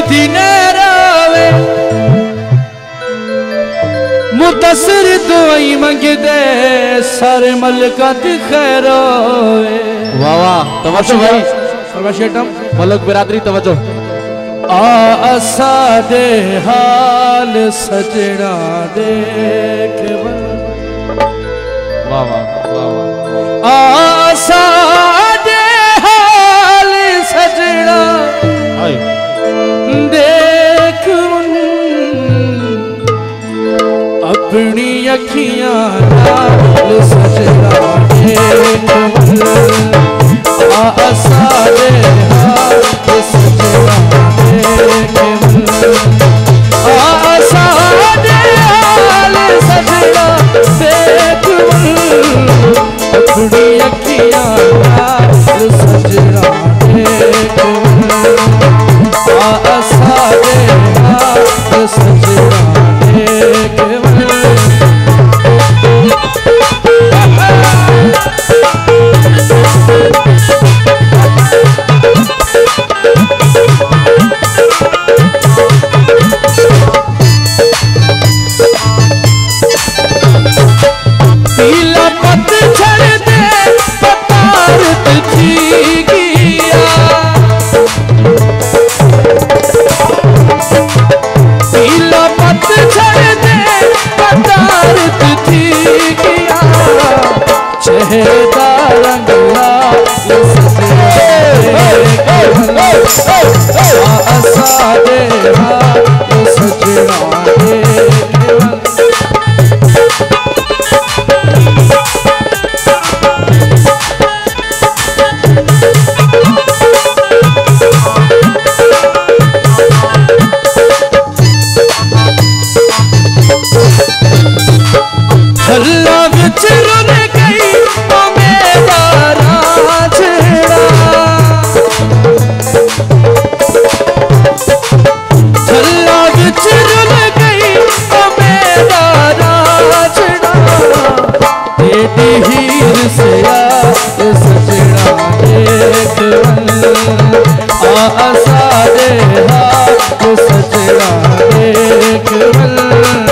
मदीने रावे मुदसर दुआई मंगदे सारे मलका दी खैर होवे। वाह वाह, तवज्जो भाई, फरमाइशम मलक बिरादरी तवज्जो। आसा दे हाल सजना देख, वाह वाह वाह वाह, आसा दे हाल सजना देख, अपनी अखियां नाल सजना देख, आसा दे हाल सजना देख, आसा दे हाल सजना देख, अपनी अखियां नाल सजना देख, आसा दे हाल सजना देख। आसा दे हाल सजना देख।